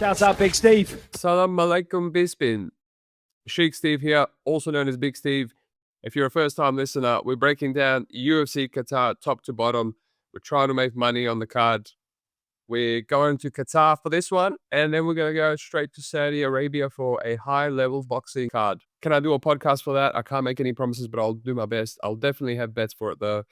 Shout out Big Steve. Salam alaikum bispin. Sheikh Steve here, also known as Big Steve. If you're a first-time listener, we're breaking down UFC Qatar top to bottom. We're trying to make money on the card. We're going to Qatar for this one, and then we're going to go straight to Saudi Arabia for a high-level boxing card. Can I do a podcast for that? I can't make any promises, but I'll do my best. I'll definitely have bets for it, though.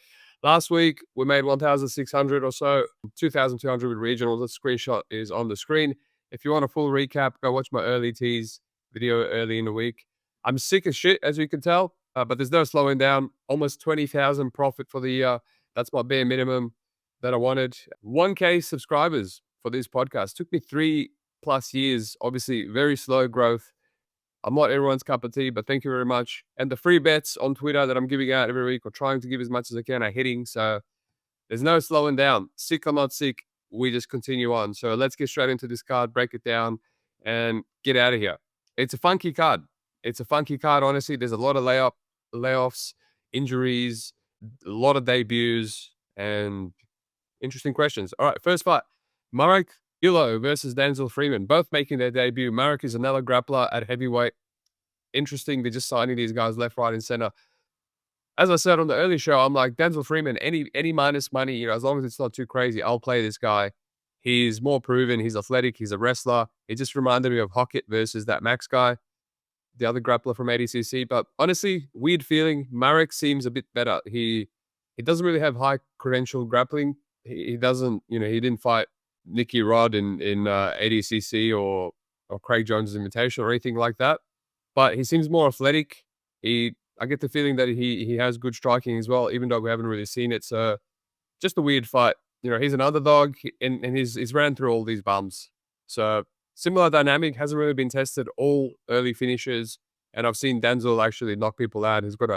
Last week, we made 1,600 or so, 2,200 with regionals. The screenshot is on the screen. If you want a full recap, go watch my early tease video early in the week. I'm sick as shit, as you can tell, but there's no slowing down. Almost 20,000 profit for the year. That's my bare minimum that I wanted. 1K subscribers for this podcast. Took me 3+ years. Obviously, very slow growth. I'm not everyone's cup of tea, but thank you very much. And the free bets on Twitter that I'm giving out every week, or trying to give as much as I can, are hitting. So there's no slowing down. Sick or not sick, we just continue on. So let's get straight into this card, break it down, and get out of here. It's a funky card. It's a funky card, honestly. There's a lot of layoffs, injuries, a lot of debuts, and interesting questions. All right, first fight. Marek Bujlo versus Denzel Freeman, both making their debut. Marek is another grappler at heavyweight. Interesting, they're just signing these guys left, right, and center. As I said on the early show, I'm like, Denzel Freeman, any minus money, as long as it's not too crazy, I'll play this guy. He's more proven. He's athletic. He's a wrestler. He just reminded me of Hockett versus that Max guy, the other grappler from ADCC. But honestly, weird feeling. Marek seems a bit better. He doesn't really have high credential grappling. He doesn't, he didn't fight Nicky Rod in ADCC or Craig Jones' Invitation or anything like that. But he seems more athletic. I get the feeling that he has good striking as well, even though we haven't really seen it. So just a weird fight. He's an underdog, and he's ran through all these bums. So similar dynamic, hasn't really been tested, all early finishes. And I've seen Denzel actually knock people out. He's got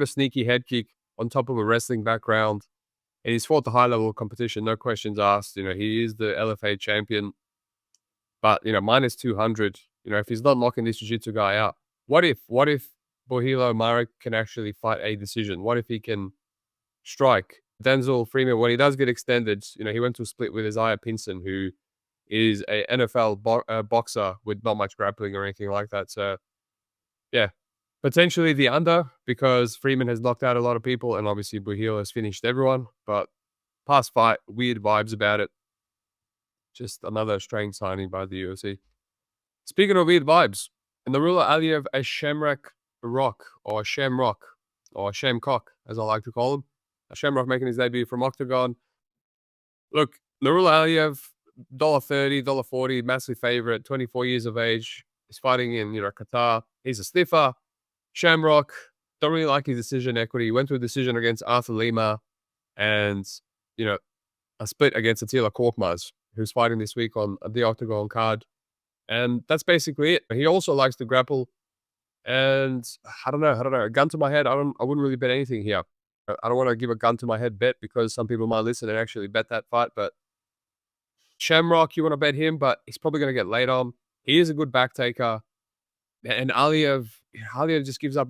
a sneaky head kick on top of a wrestling background. And he's fought the high-level competition, no questions asked. He is the LFA champion. But, minus 200, if he's not knocking this jiu-jitsu guy out, what if Bujlo Marek can actually fight a decision? What if he can strike? Denzel Freeman, when he does get extended, he went to a split with Isaiah Pinson, who is a NFL boxer with not much grappling or anything like that. So, yeah, potentially the under, because Freeman has knocked out a lot of people, and obviously Bujlo has finished everyone. But past fight, weird vibes about it. Just another strange signing by the UFC. Speaking of weird vibes, Nurullo Aliev, a Shamrock, or Shamcock, as I like to call him. Shamrock making his debut from Octagon. Look, Nurullo Aliev, $1.30, $1.40, massive favorite, 24 years of age. He's fighting in, Qatar. He's a stiffer. Shamrock, don't really like his decision equity. He went to a decision against Arthur Lima and, a split against Attila Korkmaz, who's fighting this week on the Octagon card. And that's basically it. He also likes to grapple. And I don't know. A gun to my head, I wouldn't really bet anything here. I don't want to give a gun to my head bet, because some people might listen and actually bet that fight. But Shamrock, you want to bet him, but he's probably going to get laid on. He is a good back taker. And Aliev just gives up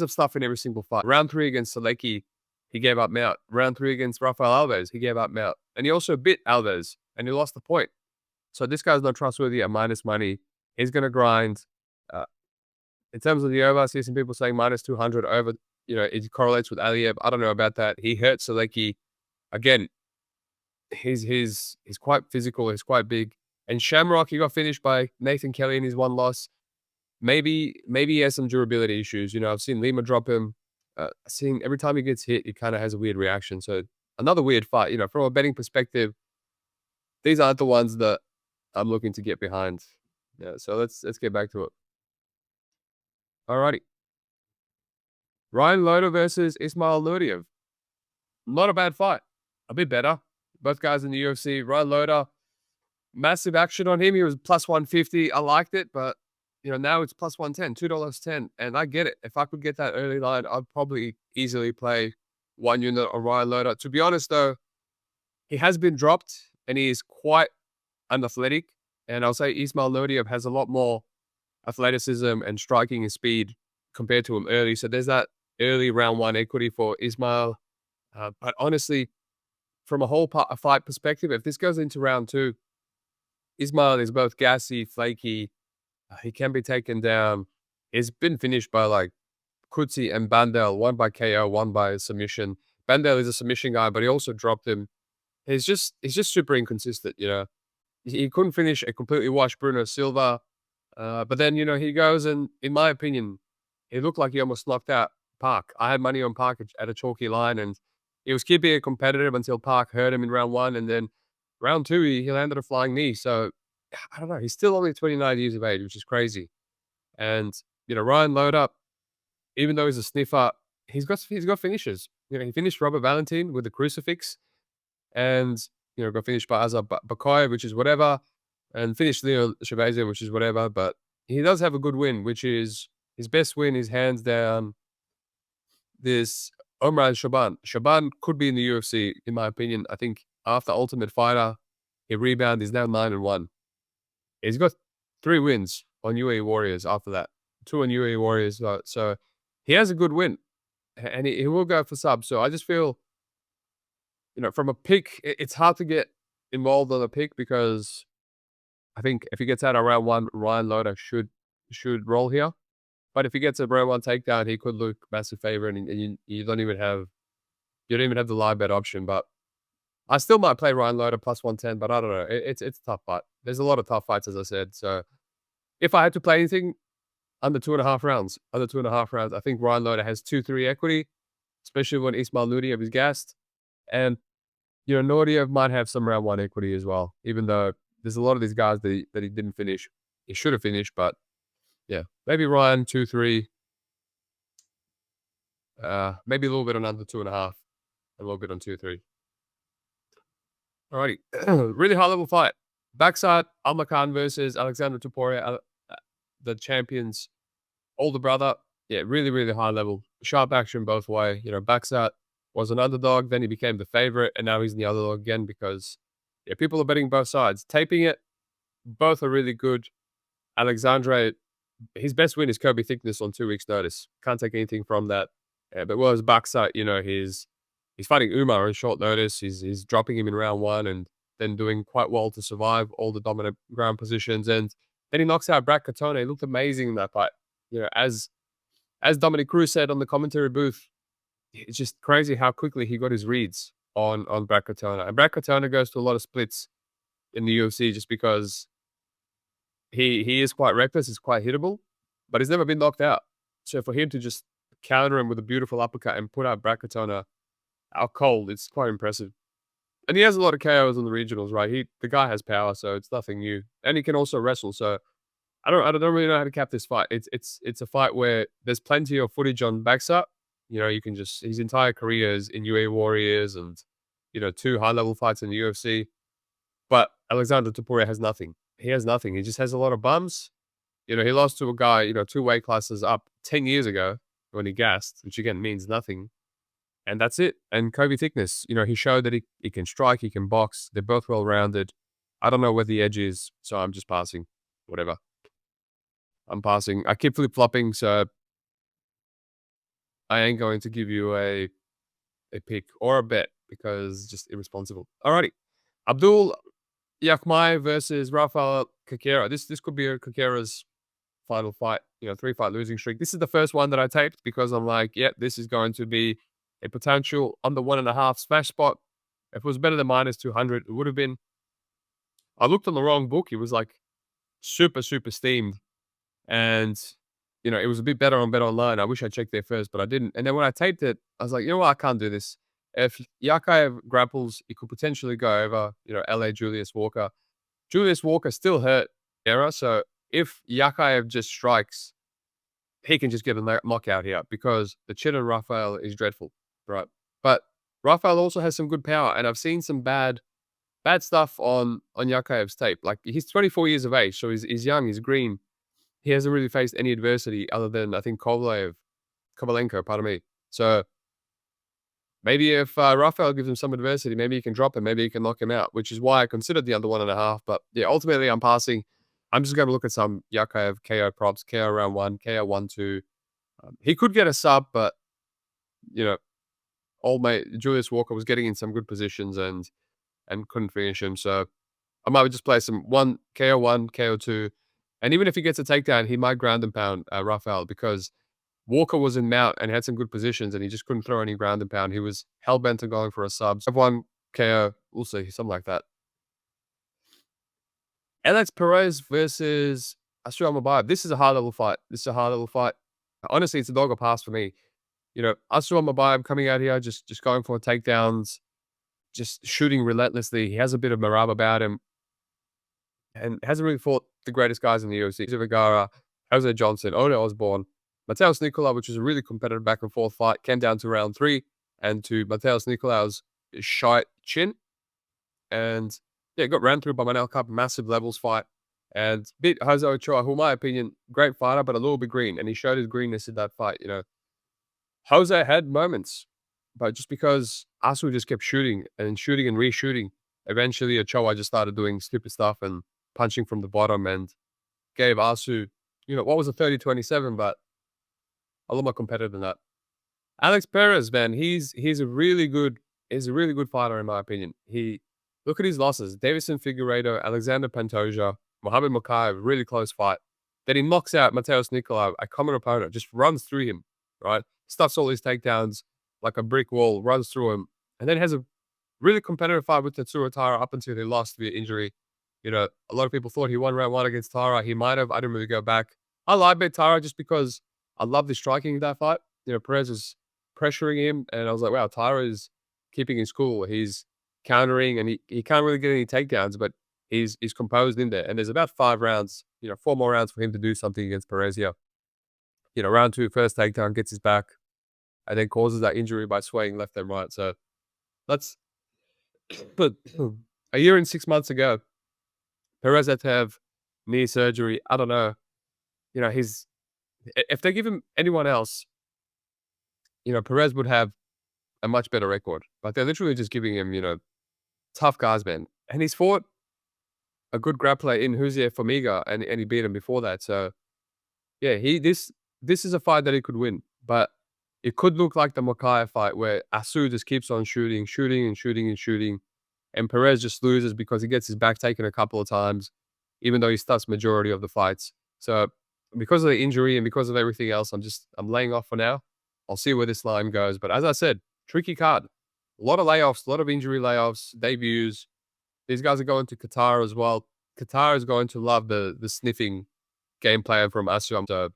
stuff in every single fight. Round 3 against Selecki, he gave up mount. Round 3 against Rafael Alves, he gave up mount. And he also bit Alves, and he lost the point. So this guy's not trustworthy at minus money. He's going to grind. In terms of the over, I see some people saying minus 200 over. It correlates with Aliev. I don't know about that. He hurt Selecki. Again, he's quite physical. He's quite big. And Shamrock, he got finished by Nathan Kelly in his one loss. Maybe he has some durability issues. I've seen Lima drop him. Seeing every time he gets hit, he kind of has a weird reaction. So another weird fight. From a betting perspective, these aren't the ones that I'm looking to get behind. Yeah. So let's get back to it. Alrighty. Ryan Loder versus Ismail Naurdiev. Not a bad fight. A bit better. Both guys in the UFC. Ryan Loder, massive action on him. He was plus 150. I liked it, but now it's plus 110, $2.10. And I get it. If I could get that early line, I'd probably easily play one unit on Ryan Loder. To be honest, though, he has been dropped and he is quite unathletic. And I'll say Ismail Naurdiev has a lot more athleticism and striking and speed compared to him early. So there's that early round 1 equity for Ismail. But honestly, from a whole fight perspective, if this goes into round 2, Ismail is both gassy, flaky. He can be taken down. He's been finished by like Kutsi and Bandel, one by KO, one by submission. Bandel is a submission guy, but he also dropped him. He's just super inconsistent, you know. He couldn't finish a completely washed Bruno Silva. But then, you know, he goes and, in my opinion, he looked like he almost knocked out Park. I had money on Park at a chalky line, and he was keeping it competitive until Park hurt him in round one. And then round two, he landed a flying knee. So, I don't know. He's still only 29 years of age, which is crazy. And, you know, Ryan Loder, even though he's a sniffer, he's got finishes. You know, he finished Robert Valentin with the crucifix, and you know, got finished by Izagakhmaev, which is whatever, and finished Leo Shabazian, which is whatever. But he does have a good win, which is his best win is hands down this Omran Shaban. Shaban could be in the UFC, in my opinion. I think after Ultimate Fighter, he rebounded. He's now 9-1. He's got 3 wins on UAE Warriors after that. 2 on UAE Warriors. So he has a good win, and he will go for subs. So I just feel, you know, from a pick, it's hard to get involved on a pick because I think if he gets out of round one, Ryan Loder should roll here. But if he gets a round one takedown, he could look massive favor, and you don't even have the live bet option. But I still might play Ryan Loder plus 110, but I don't know. It's a tough fight. There's a lot of tough fights, as I said. So if I had to play anything under 2.5 rounds, I think Ryan Loder has 2-3 equity, especially when Ismail Naurdiev is gassed. And, you know, Naurdiev might have some round one equity as well, even though there's a lot of these guys that he didn't finish. He should have finished, but yeah, maybe Ryan 2-3. Maybe a little bit on under 2.5, a little bit on 2-3. Alrighty, really high level fight. Bekzat Almakhan versus Aleksandre Topuria, the champions' older brother. Yeah, really, really high level. Sharp action both way. You know, Bekzat was an underdog, then he became the favorite, and now he's in the underdog again because, yeah, people are betting both sides. Taping it, both are really good. Aleksandre, his best win is Kobe thickness on 2 weeks' notice. Can't take anything from that. But whereas Bekzat, you know, he's fighting Umar on short notice. He's dropping him in round one and then doing quite well to survive all the dominant ground positions. And then he knocks out Brad Katona. He looked amazing in that fight. You know, as Dominic Cruz said on the commentary booth, it's just crazy how quickly he got his reads on Brad Katona. And Brad Katona goes to a lot of splits in the UFC just because he is quite reckless, he's quite hittable, but he's never been knocked out. So for him to just counter him with a beautiful uppercut and put out Brad Katona out cold, it's quite impressive. And he has a lot of KOs on the regionals, right? The guy has power, so it's nothing new. And he can also wrestle, so I don't really know how to cap this fight. It's a fight where there's plenty of footage on Bekzat. You know, you can just his entire career is in UAE Warriors and, you know, 2 high level fights in the UFC. But Aleksandre Topuria has nothing. He has nothing. He just has a lot of bums. You know, he lost to a guy, you know, 2 weight classes up 10 years ago when he gassed, which again means nothing. And that's it. And Kobe thickness, you know, he showed that he can strike, he can box. They're both well rounded. I don't know where the edge is, so I'm just passing. Whatever. I'm passing. I keep flip flopping, so I ain't going to give you a pick or a bet because it's just irresponsible. Alrighty. Abdul Yakhyaev versus Rafael Cerqueira. This could be Cerqueira's final fight. You know, 3-fight losing streak. This is the first one that I taped because I'm like, yeah, this is going to be a potential under 1.5 smash spot. If it was better than -200, it would have been. I looked on the wrong book. It was like super, super steamed. And, you know, it was a bit better on Bet Online. I wish I checked there first, but I didn't. And then when I taped it, I was like, you know what? I can't do this. If Yakhyaev grapples, it could potentially go over, you know, LA Julius Walker. Julius Walker still hurt era. So if Yakhyaev just strikes, he can just get a knockout here because the chin on Rafael is dreadful, right? But Rafael also has some good power, and I've seen some bad stuff on Yakhyaev's tape. Like, he's 24 years of age, so he's young, he's green. He hasn't really faced any adversity other than, I think, Kovalenko, pardon me. So maybe if Rafael gives him some adversity, maybe he can drop him, maybe he can knock him out, which is why I considered the under 1.5. But yeah, ultimately I'm passing. I'm just going to look at some Yakhyaev KO props, KO round 1, KO 1-2. He could get a sub, but, you know, old mate Julius Walker was getting in some good positions and couldn't finish him. So I might just play some KO1, KO2. And even if he gets a takedown, he might ground and pound Rafael, because Walker was in mount and had some good positions and he just couldn't throw any ground and pound. He was hell-bent on going for a sub. I've won KO. We'll see. Something like that. Alex Perez versus Almabayev. This is a high-level fight. Honestly, it's a dog or pass for me. You know, Almabayev coming out here, just going for takedowns, just shooting relentlessly. He has a bit of morale about him and hasn't really fought the greatest guys in the UFC. Vergara, Jose Johnson, Ono Osborne, Mateus Nicolau, which was a really competitive back and forth fight, came down to round 3 and to Mateus Nicolau's shite chin. And yeah, got ran through by Manel Cup, massive levels fight. And beat Jose Ochoa, who in my opinion, great fighter, but a little bit green. And he showed his greenness in that fight, you know. Jose had moments, but just because Asu just kept shooting and reshooting, eventually Ochoa just started doing stupid stuff and punching from the bottom and gave Asu, you know, what was a 30-27, but a lot more competitive than that. Alex Perez, man, he's a really good fighter in my opinion. Look at his losses: Davison Figueiredo, Alexander Pantoja, Mohamed Mokaev, really close fight. Then he knocks out Mateus Nicolau, a common opponent, just runs through him, right? Stuffs all his takedowns like a brick wall, runs through him, and then has a really competitive fight with Tatsuro Taira up until he lost via injury. You know, a lot of people thought he won round 1 against Taira. He might have. I didn't really go back. I live bet Taira just because I love the striking in that fight. You know, Perez is pressuring him, and I was like, wow, Taira is keeping his cool. He's countering, and he can't really get any takedowns, but he's composed in there. And there's about 5 rounds, you know, 4 more rounds for him to do something against Perez here. You know, round 2, first takedown, gets his back, and then causes that injury by swaying left and right. So let's but a year and 6 months ago, Perez had to have knee surgery. I don't know. You know, if they give him anyone else, you know, Perez would have a much better record. But they're literally just giving him, you know, tough guys, man. And he's fought a good grappler in Jose Formiga, and he beat him before that. So yeah, this is a fight that he could win. But it could look like the Mokaev fight where Asu just keeps on shooting, and Perez just loses because he gets his back taken a couple of times, even though he starts majority of the fights. So because of the injury and because of everything else, I'm laying off for now. I'll see where this line goes. But as I said, tricky card. A lot of layoffs, a lot of injury layoffs, debuts. These guys are going to Qatar as well. Qatar is going to love the sniffing game plan from Asu. So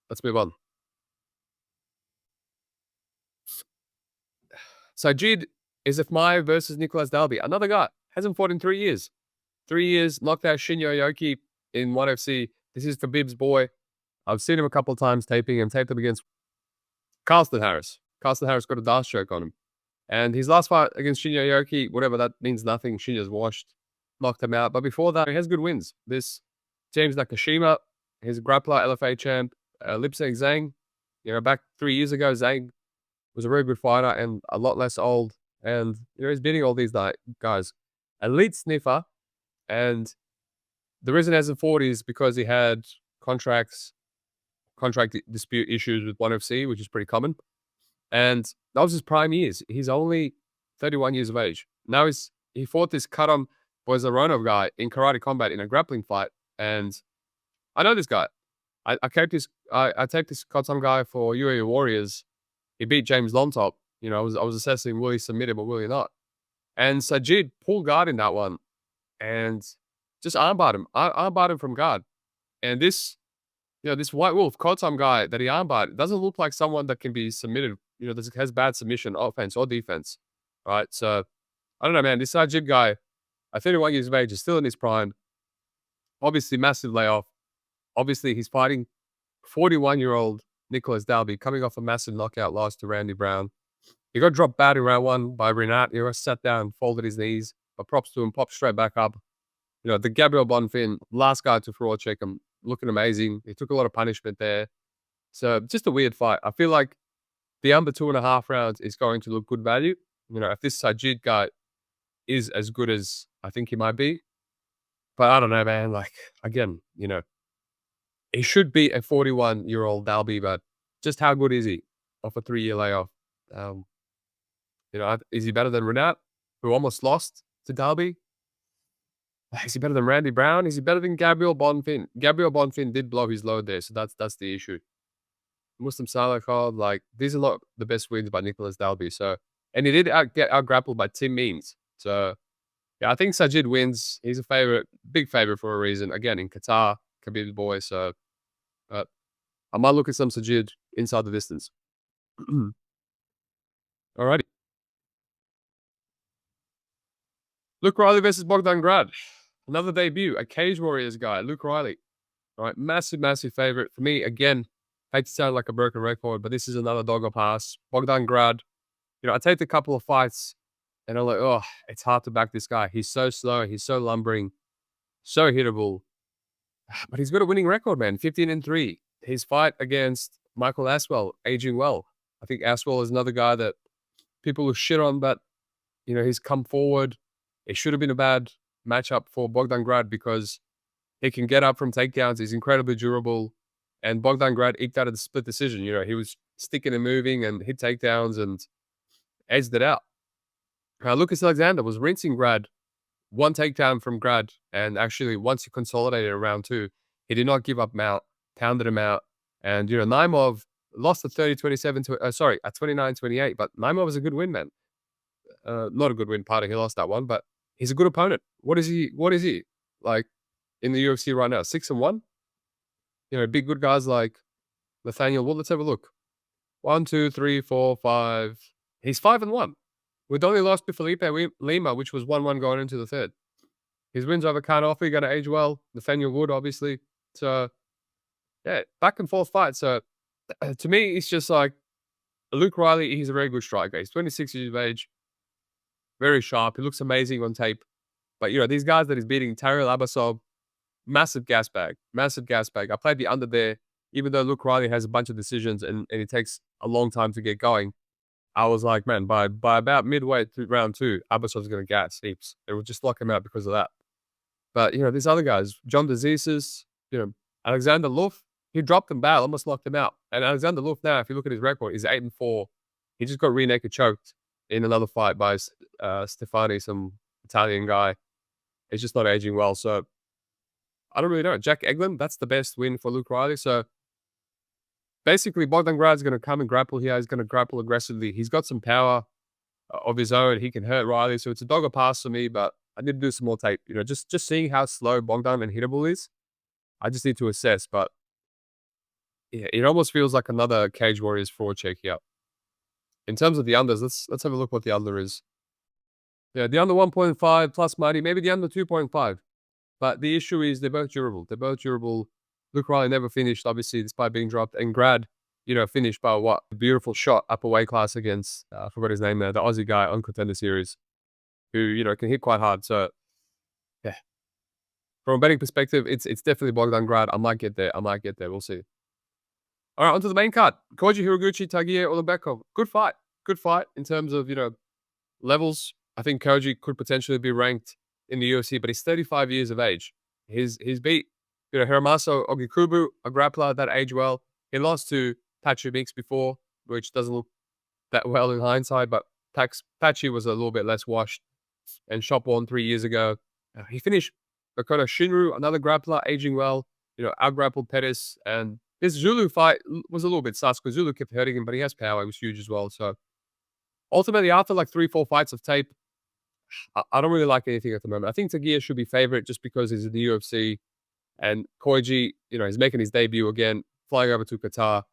let's move on. Sajid Izagakhmaev versus Nicolas Dalby. Another guy. Hasn't fought in 3 years. 3 years, knocked out Shinya Aoki in ONE FC. This is Khabib's boy. I've seen him a couple of times taping him. Taped him against Carlston Harris. Carlston Harris got a dart stroke on him. And his last fight against Shinya Aoki, whatever, that means nothing. Shinya's washed. Knocked him out. But before that, he has good wins. This James Nakashima, his grappler, LFA champ, Lipsang Zhang. You know, back 3 years ago, Zhang was a very good fighter and a lot less old. And, you know, he's beating all these guys. Elite sniffer. And the reason he hasn't fought is because he had contract dispute issues with ONE FC, which is pretty common. And that was his prime years. He's only 31 years of age. Now he fought this Karam Bozaronov guy in karate combat in a grappling fight. And I know this guy. I taped this Kotsam guy for UAE Warriors. He beat James Lontop. You know, I was assessing will he submit him or will he not. And Sajid pulled guard in that one and just armbarred him. Armbarred him from guard. And this, you know, this White Wolf Kotsam guy that he armbarred doesn't look like someone that can be submitted. You know, this has bad submission, offense or defense. Right. So I don't know, man. This Sajid guy, at 31 years of age, is still in his prime. Obviously, massive layoff. Obviously, he's fighting 41-year-old Nicolas Dalby, coming off a massive knockout loss to Randy Brown. He got dropped bad in round 1 by Renat. He sat down, folded his knees, but props to him, popped straight back up. You know, the Gabriel Bonfim, last guy to fraud check him, looking amazing. He took a lot of punishment there. So just a weird fight. I feel like the under 2.5 rounds is going to look good value. You know, if this Sajid guy is as good as I think he might be. But I don't know, man. Like, again, you know, he should be a 41-year-old Dalby, but just how good is he off a 3-year layoff? You know, is he better than Renat, who almost lost to Dalby? Is he better than Randy Brown? Is he better than Gabriel Bonfim? Gabriel Bonfim did blow his load there, so that's the issue. Muslim Salakov, like, these are not the best wins by Nicholas Dalby. So, and he did get out grappled by Tim Means. So, yeah, I think Sajid wins. He's a favorite, big favorite for a reason. Again, in Qatar, Khabib's boy. So, I might look at some Sajid inside the distance. Alrighty. Luke Riley versus Bogdan Grad. Another debut, a Cage Warriors guy, Luke Riley. All right, massive, massive favorite for me. Again, hate to sound like a broken record, but this is another dog or pass. Bogdan Grad. I take a couple of fights, and I'm like, oh, it's hard to back this guy. He's so slow. He's so lumbering, so hittable. But he's got a winning record, man. 15-3. His fight against Michael Aswell, aging well. I think Aswell is another guy that people will shit on, but he's come forward. It should have been a bad matchup for Bogdan Grad because he can get up from takedowns. He's incredibly durable. And Bogdan Grad eked out of the split decision. He was sticking and moving and hit takedowns and edged it out. Lucas Alexander was rinsing Grad. One takedown from Grad. And actually, once he consolidated in round 2, he did not give up mount, pounded him out. And, Naimov lost at 30-27 to, at 29-28. But Naimov was a good win, man. Not a good win, pardon. He lost that one, but he's a good opponent. What is he? Like, in the UFC right now? 6-1? Big good guys like Nathaniel Wood. Let's have a look. 1, 2, 3, 4, 5. He's 5-1. With only lost to Felipe Lima, which was 1-1 going into the third. His wins over Khan Offer, going to age well. Nathaniel Wood, obviously. So, yeah, back and forth fight. So, to me, it's just like Luke Riley, he's a very good striker. He's 26 years of age. Very sharp. He looks amazing on tape. But, these guys that he's beating, Tariel Abasov, massive gas bag. I played the under there, even though Luke Riley has a bunch of decisions and it takes a long time to get going. I was like, man, by about midway through round 2, Abasov's going to gas heaps. It would just lock him out because of that. But, these other guys, John DeZesis, Alexander Luff, he dropped him bad, almost locked him out. And Alexander Luff now, if you look at his record, he's 8-4. He just got rear naked choked in another fight by Stefani, some Italian guy. He's just not aging well. So, I don't really know. Jack Eglin, that's the best win for Luke Riley. So, basically, Bogdan Grad's going to come and grapple here. He's going to grapple aggressively. He's got some power of his own. He can hurt Riley. So, it's a dog or pass for me, but I need to do some more tape. Just seeing how slow Bogdan and hittable is, I just need to assess. But, yeah, it almost feels like another Cage Warriors fraud check here. In terms of the unders, let's have a look what the under is. Yeah, the under 1.5 plus money, maybe the under 2.5. But the issue is they're both durable. Luke Riley never finished, obviously, despite being dropped. And Grad, finished by what? A beautiful shot upper weight class against, I forgot his name there, the Aussie guy on Contender Series, who, can hit quite hard. So, yeah. From a betting perspective, it's definitely Bogdan Grad. I might get there. We'll see. All right, on to the main card. Koji Hiroguchi, Tagier Ulanbekov. Good fight in terms of, levels. I think Koji could potentially be ranked in the UFC, but he's 35 years of age. He's beat, Hermansson Ogikubu, a grappler that aged well. He lost to Pachi Mix before, which doesn't look that well in hindsight, but Pachi was a little bit less washed and shot one 3 years ago. He finished Makoto Shinru, another grappler, aging well, out-grappled Perez. And this Zulu fight was a little bit sus because Zulu kept hurting him, but he has power. He was huge as well. So ultimately, after like 3-4 fights of tape, I don't really like anything at the moment. I think Tagier should be favorite just because he's in the UFC. And Koji, he's making his debut again, flying over to Qatar.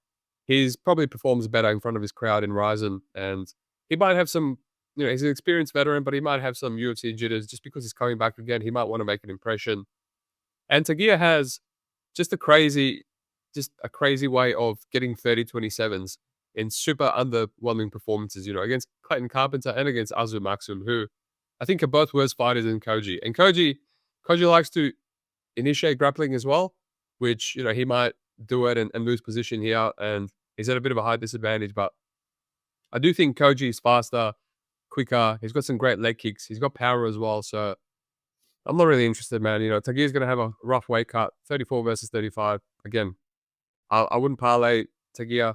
He's probably performs better in front of his crowd in Ryzen. And he might have some, he's an experienced veteran, but he might have some UFC jitters just because he's coming back again. He might want to make an impression. And Tagier has just a crazy way of getting 30-27s in super underwhelming performances, against Clayton Carpenter and against Azu Maxim, who I think are both worse fighters than Koji. And Koji likes to initiate grappling as well, which, he might do it and lose position here. And he's at a bit of a high disadvantage. But I do think Koji is faster, quicker. He's got some great leg kicks. He's got power as well. So I'm not really interested, man. Tagier's going to have a rough weight cut, 34 versus 35. Again, I wouldn't parlay Tagier.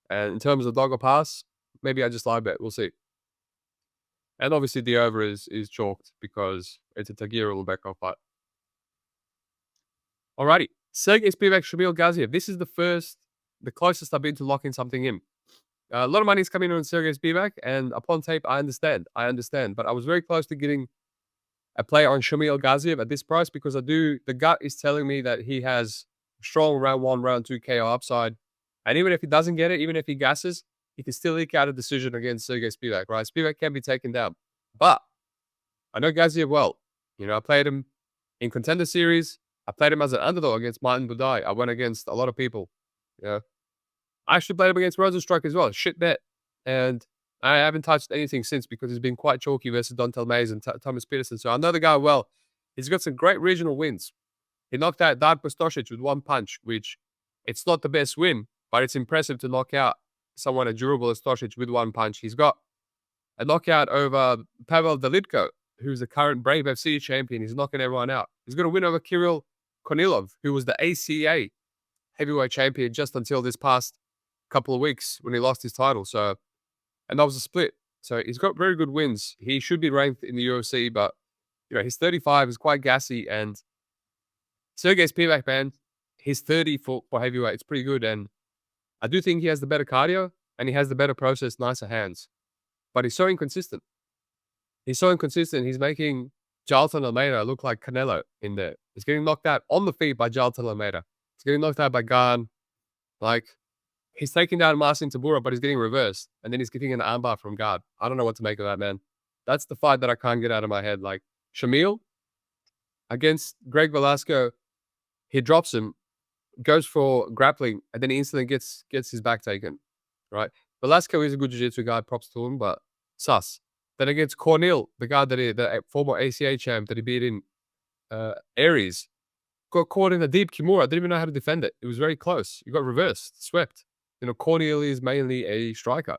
And in terms of dog or pass, maybe I just lie bet. We'll see. And obviously the over is chalked because it's a Tagier Ulanbekov fight. Alrighty. Sergey Spivac, Shamil Gaziev. This is the closest I've been to locking something in. A lot of money is coming in on Sergey Spivac, and upon tape, I understand. But I was very close to getting a play on Shamil Gaziev at this price because the gut is telling me that he has strong round 1, round 2 KO upside. And even if he doesn't get it, even if he gasses, he can still eke out a decision against Sergey Spivac, right? Spivac can be taken down. But I know Gaziev well. I played him in Contender Series. I played him as an underdog against Martin Budai. I went against a lot of people. I actually played him against Rosenstruck as well. Shit bet. And I haven't touched anything since because he's been quite chalky versus Dontel Mays and Thomas Peterson. So I know the guy well. He's got some great regional wins. He knocked out Darko Stosic with one punch, which it's not the best win, but it's impressive to knock out someone as durable as Stosic with one punch. He's got a knockout over Pavel Dalitko, who's the current Brave FC champion. He's knocking everyone out. He's got a win over Kirill Kornilov, who was the ACA heavyweight champion just until this past couple of weeks when he lost his title. And that was a split. So he's got very good wins. He should be ranked in the UFC, but he's 35, he's quite gassy. And Sergey Spivac, man, he's 30 for heavyweight. It's pretty good. And I do think he has the better cardio and he has the better process, nicer hands. But he's so inconsistent. He's making Jailton Almeida look like Canelo in there. He's getting knocked out on the feet by Jailton Almeida. He's getting knocked out by Gan. He's taking down Marcin Tybura, but he's getting reversed. And then he's getting an armbar from Grad. I don't know what to make of that, man. That's the fight that I can't get out of my head. Shamil against Greg Velasco, he drops him, goes for grappling, and then he instantly gets his back taken, right? Velasco is a good jiu-jitsu guy, props to him, but sus. Then against Cornell, the guy the former ACA champ that he beat in Aries, got caught in a deep Kimura. Didn't even know how to defend it. It was very close. You got reversed, swept. Cornel is mainly a striker.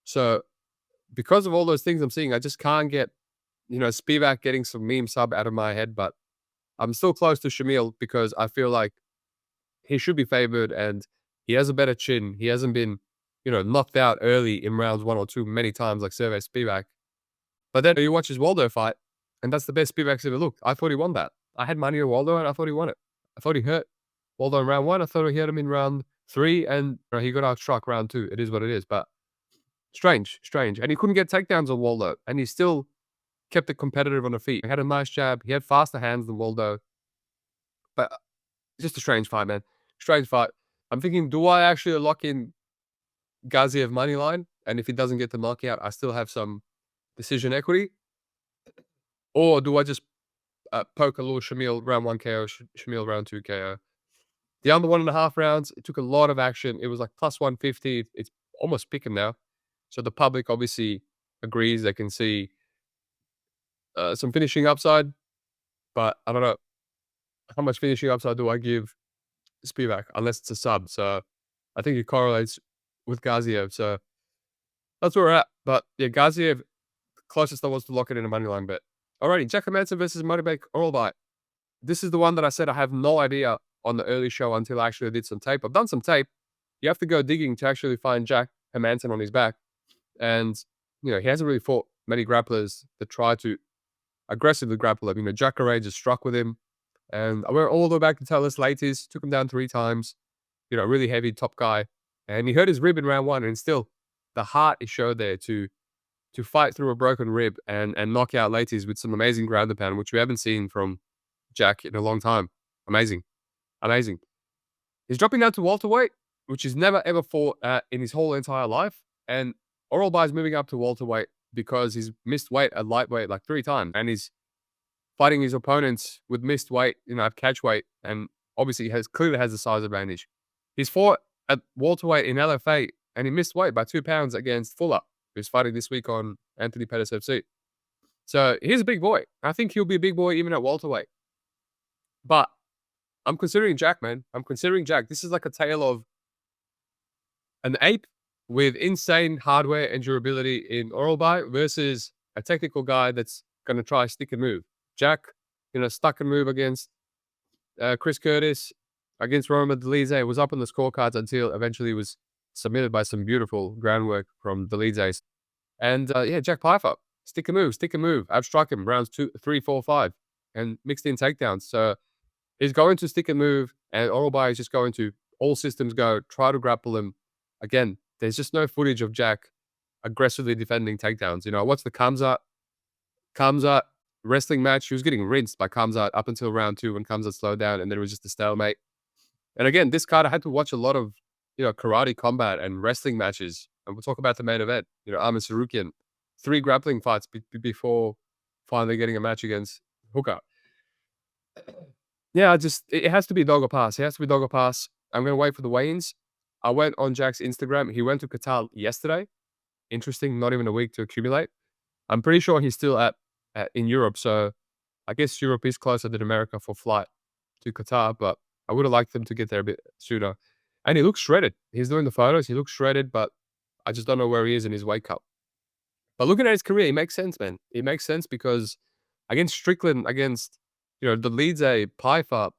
So because of all those things I'm seeing, I just can't get, Spivac getting some meme sub out of my head. But I'm still close to Shamil because I feel like he should be favored and he has a better chin. He hasn't been, knocked out early in rounds 1 or 2 many times like Sergey Spivac. But then you watch his Waldo fight, and that's the best Spivac's ever looked. I thought he won that. I had money on Waldo, and I thought he won it. I thought he hurt Waldo in round 1. I thought he hurt him in round 3, and he got outstruck round 2. It is what it is, but strange. And he couldn't get takedowns on Waldo, and he still kept it competitive on the feet. He had a nice jab. He had faster hands than Waldo. But just a strange fight, man. Strange fight. I'm thinking, do I actually lock in Gaziev money line? And if he doesn't get the knockout, I still have some decision equity? Or do I just poke a little Shamil round 1 KO, Shamil round 2 KO? The under 1.5 rounds, it took a lot of action. It was like plus 150. It's almost picking now. So the public obviously agrees. They can see some finishing upside. But I don't know. How much finishing upside do I give Spivac? Unless it's a sub. So I think it correlates with Gaziev. So that's where we're at. But yeah, Gaziev, closest I was to lock it in a money line bet. Alrighty, Hermansson versus Marek Orolbai. This is the one that I said I have no idea on the early show until I actually did some tape. I've done some tape. You have to go digging to actually find Jack Hermansson on his back. And, he hasn't really fought many grapplers that try to aggressively grapple him. Yakhyaev just struck with him. And I went all the way back to Talis Laitis, took him down 3 times. Really heavy top guy. And he hurt his rib in round 1. And still, the heart is showed there to fight through a broken rib and knock out Laitis with some amazing ground and pound, which we haven't seen from Jack in a long time. Amazing. He's dropping down to welterweight, which he's never ever fought in his whole entire life. And Orolbai is moving up to welterweight because he's missed weight at lightweight like 3 times. And he's fighting his opponents with missed weight, at catch weight. And obviously clearly has the size advantage. He's fought at welterweight in LFA and he missed weight by 2 pounds against Fuller, who's fighting this week on Anthony Pettis FC. So he's a big boy. I think he'll be a big boy even at welterweight. But I'm considering Jack, man. I'm considering Jack. This is like a tale of an ape with insane hardware and durability in Orolbai versus a technical guy that's going to try stick and move. Jack, stuck and move against Chris Curtis, against Roma Delize, was up on the scorecards until eventually he was submitted by some beautiful groundwork from Delize. And Jack Pfeiffer, stick and move. I've struck him rounds 2, 3, 4, 5 and mixed in takedowns. So He's going to stick and move, and Orolbai is just going to all systems go, try to grapple him. Again, there's just no footage of Jack aggressively defending takedowns. You know, I watched the Kamzat wrestling match. He was getting rinsed by Kamzat up until round 2 when Kamzat slowed down, and then it was just a stalemate. And again, this card, I had to watch a lot of, you know, karate combat and wrestling matches. And we'll talk about the main event. You know, Ahmed Tsarukyan, 3 grappling fights before finally getting a match against Hooker. Yeah, it has to be dog or pass. It has to be dog or pass. I'm going to wait for the weigh-ins. I went on Jack's Instagram. He went to Qatar yesterday. Interesting, not even a week to accumulate. I'm pretty sure he's still in Europe, so I guess Europe is closer than America for flight to Qatar, but I would have liked them to get there a bit sooner. And he looks shredded. He's doing the photos. He looks shredded, but I just don't know where he is in his weight cut. But looking at his career, he makes sense, man. It makes sense because against Strickland, against, you know, the Lidze, Pfeiffer,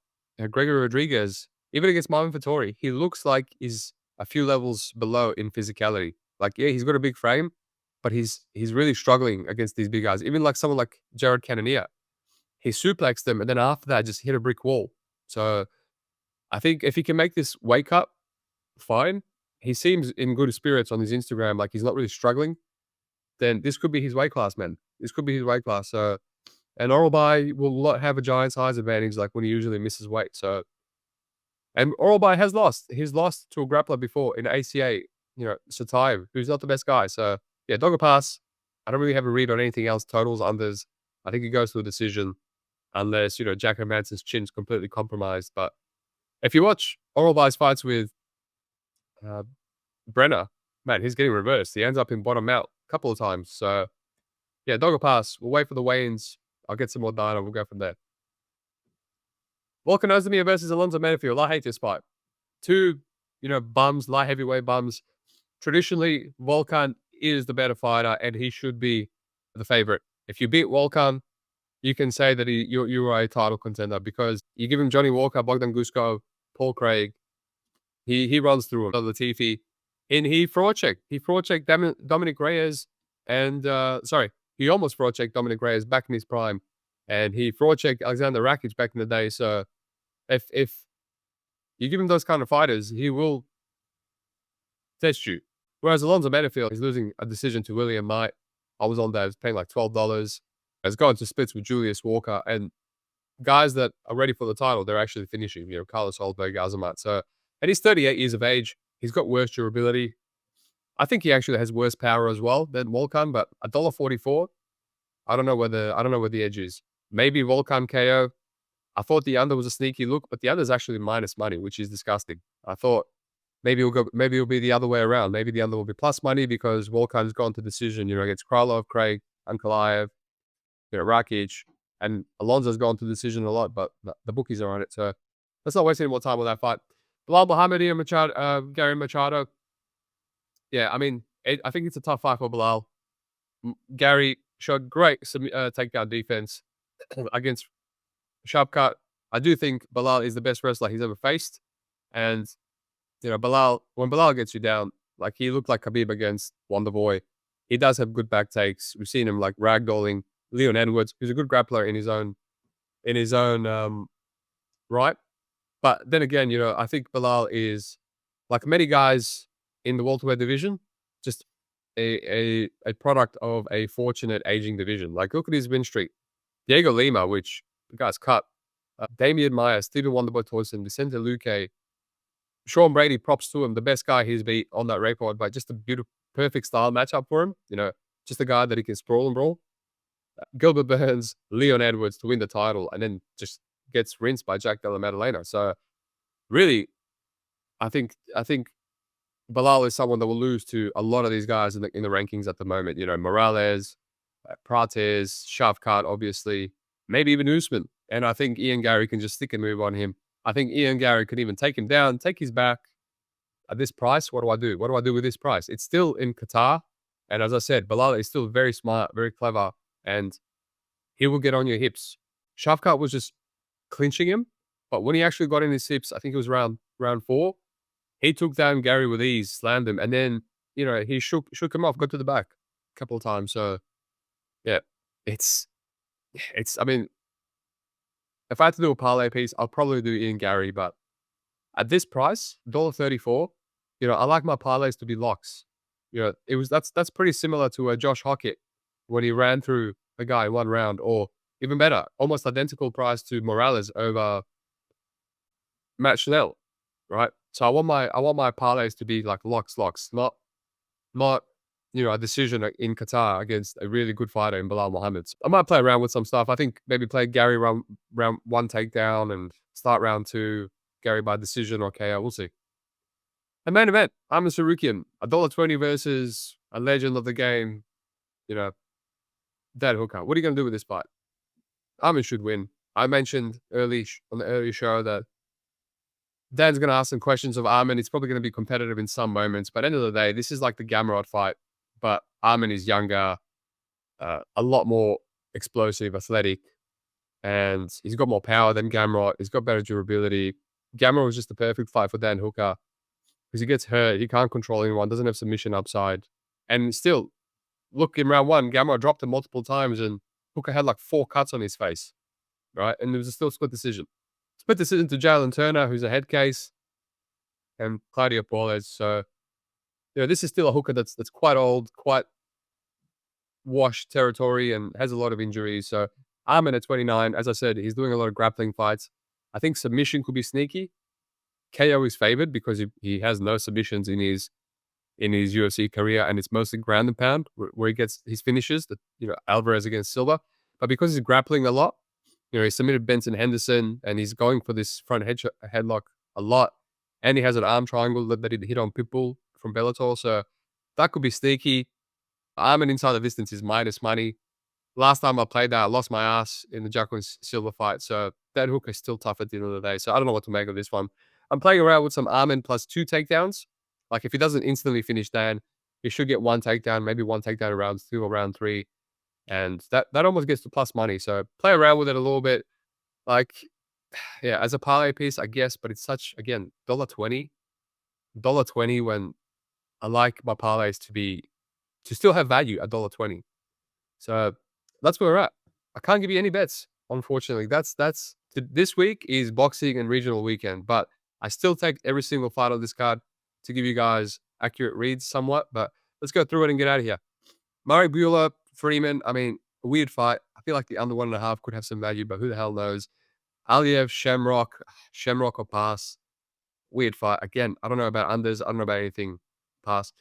Gregory Rodriguez, even against Marvin Vettori, he looks like he's a few levels below in physicality. Like, yeah, he's got a big frame, but he's really struggling against these big guys. Even like someone like Jared Cannonier, he suplexed them, and then after that, just hit a brick wall. So I think if he can make this weight cut, fine. He seems in good spirits on his Instagram, like he's not really struggling. Then this could be his weight class, man. This could be his weight class. So, and Orolbai will not have a giant size advantage like when he usually misses weight. So, and Orolbai has lost. He's lost to a grappler before in ACA, you know, Satayev, who's not the best guy. So, yeah, dog or pass. I don't really have a read on anything else. Totals, unders. I think it goes to a decision unless, you know, Jack Hermansson's chin's completely compromised. But if you watch Orolbai's fights with Brenner, man, he's getting reversed. He ends up in bottom out a couple of times. So, yeah, dog or pass. We'll wait for the weigh-ins. I'll get some more data. We'll go from there. Volkan Ozdemir versus Alonzo Menifield. I hate this fight. 2, you know, bums, light heavyweight bums. Traditionally, Volkan is the better fighter, and he should be the favorite. If you beat Volkan, you can say that you are a title contender because you give him Johnny Walker, Bogdan Guskov, Paul Craig. He runs through him. Latifi. And he fraud-checked. He fraud-checked Dominic Reyes and, he almost fraud-checked Dominic Reyes back in his prime. And he fraud-checked Alexander Rakic back in the day. So if you give him those kind of fighters, he will test you. Whereas Alonzo Menifield is losing a decision to William Knight. I was on there. I was paying like $12. Has gone to splits with Julius Walker. And guys that are ready for the title, they're actually finishing. You know, Carlos Holberg, Azamat. So, and he's 38 years of age. He's got worse durability. I think he actually has worse power as well than Volkan, but $1.44. I don't know where the edge is. Maybe Volkan KO. I thought the under was a sneaky look, but the under is actually minus money, which is disgusting. I thought maybe it'll be the other way around. Maybe the under will be plus money because Volkan's gone to decision, you know, against Krylov, Craig, Ankalaev, you know, Rakic, and Alonso's gone to decision a lot, but the bookies are on it. So let's not waste any more time with that fight. Bilal Muhammadi and Garry Machado. Yeah, I mean, I think it's a tough fight for Bilal. Garry showed great takedown defense against Sharp Cut. I do think Bilal is the best wrestler he's ever faced. And, you know, when Bilal gets you down, like he looked like Khabib against Wonderboy. He does have good back takes. We've seen him like ragdolling Leon Edwards, who's a good grappler in his own right. But then again, you know, I think Bilal is, like many guys in the welterweight division, just a product of a fortunate aging division. Like, look at his win streak. Diego Lima, which the guy's cut. Damian Maia, Stephen Wonderboy Torsen, Vicente Luque, Sean Brady, props to him. The best guy he's beat on that record, but just a beautiful, perfect style matchup for him. You know, just a guy that he can sprawl and brawl. Gilbert Burns, Leon Edwards to win the title, and then just gets rinsed by Jack Della Maddalena. So really, I think Bilal is someone that will lose to a lot of these guys in the rankings at the moment. You know, Morales, Prates, Shavkat, obviously, maybe even Usman. And I think Ian Garry can just stick and move on him. I think Ian Garry could even take him down, take his back. At this price, what do I do? What do I do with this price? It's still in Qatar. And as I said, Bilal is still very smart, very clever, and he will get on your hips. Shavkat was just clinching him. But when he actually got in his hips, I think it was round 4, he took down Garry with ease, slammed him, and then, you know, he shook him off, got to the back a couple of times. So, yeah, I mean, If I had to do a parlay piece, I'll probably do Ian Garry, but at this price, $1.34, I like my parlays to be locks. That's pretty similar to a Josh Hockett when he ran through a guy in one round, or even better, almost identical price to Morales over Matt Schnell, right? So I want my parlays to be like locks, not a decision in Qatar against a really good fighter in Bilal Muhammad. I might play around with some stuff. I think maybe play Garry round one takedown and start round two Garry by decision or KO. We'll see. And main event, I'm a Tsarukyan, $1.20 versus a legend of the game, Dan Hooker. What are you going to do with this fight? Armin should win. I mentioned on the earlier show that Dan's going to ask some questions of Armin. It's probably going to be competitive in some moments, but at the end of the day, this is like the Gamrot fight, but Armin is younger, a lot more explosive, athletic, and he's got more power than Gamrot. He's got better durability. Gamrot was just the perfect fight for Dan Hooker because he gets hurt. He can't control anyone, doesn't have submission upside. And still, look, in round one, Gamrot dropped him multiple times and Hooker had like 4 cuts on his face, right? And it was still split decision. Split decision to Jalen Turner, who's a head case, and Claudio Perez. So, this is still a Hooker that's quite old, quite washed territory, and has a lot of injuries. So, Armin at 29, as I said, he's doing a lot of grappling fights. I think submission could be sneaky. KO is favored because he has no submissions in his UFC career, and it's mostly ground and pound where he gets his finishes. Alvarez against Silva, but because he's grappling a lot, he submitted Benson Henderson, and he's going for this front headlock a lot, and he has an arm triangle that he hit on Pitbull from Bellator, so that could be sneaky. Armin inside the distance is minus money. Last time I played that, I lost my ass in the Jacqueline Silva fight, so that Hooker is still tough at the end of the day. So I don't know what to make of this one. I'm playing around with some Armin plus 2 takedowns. Like if he doesn't instantly finish Dan, he should get 1 takedown, maybe 1 takedown in round 2 or round 3. And that almost gets to plus money. So play around with it a little bit. Like, yeah, as a parlay piece, I guess, but it's such, again, $1.20. $1.20 when I like my parlays to still have value at $1.20. So that's where we're at. I can't give you any bets, unfortunately. This week is boxing and regional weekend, but I still take every single fight on this card to give you guys accurate reads somewhat. But let's go through it and get out of here. Marek, Bujlo, Freeman. I mean, a weird fight. I feel like the under 1.5 could have some value, but who the hell knows? Aliev, Shamrock or pass. Weird fight. Again, I don't know about unders. I don't know about anything. Pass.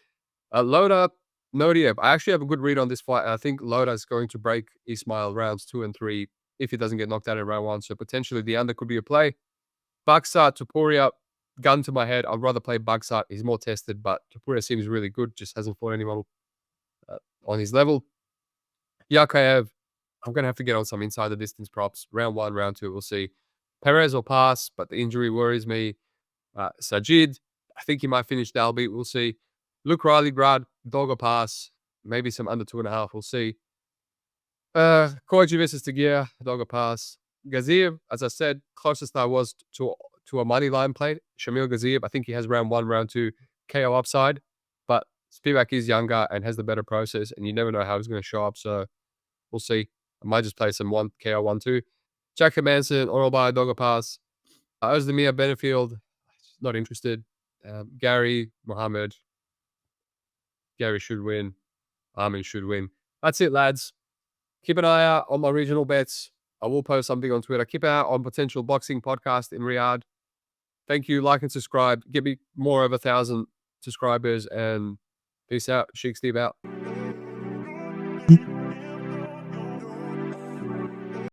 Loder, Naurdiev. I actually have a good read on this fight. I think Loder is going to break Ismail rounds 2 and 3 if he doesn't get knocked out in round 1. So potentially the under could be a play. Bekzat, Topuria, gun to my head. I'd rather play Bekzat. He's more tested, but Topuria seems really good. Just hasn't fought anyone on his level. Yakhyaev, I'm going to have to get on some inside the distance props. Round 1, round 2, we'll see. Perez will pass, but the injury worries me. Sajid, I think he might finish Dalby. We'll see. Luke Riley, Grad, dog or pass. Maybe some under 2.5. We'll see. Koji versus Tegea, dog or pass. Gaziev, as I said, closest I was to a money line play. Shamil Gaziev, I think he has round 1, round 2 KO upside, but Spivac is younger and has the better process, and you never know how he's going to show up. So we'll see. I might just play some KO 1-2. Jack Hermansson, Orolbai, dog or pass. Ozdemir, Menifield, not interested. Garry, Muhammad. Garry should win. Armin should win. That's it, lads. Keep an eye out on my regional bets. I will post something on Twitter. Keep an eye out on potential boxing podcast in Riyadh. Thank you. Like and subscribe. Get me more of 1,000 subscribers, and peace out. Sheik Steve out.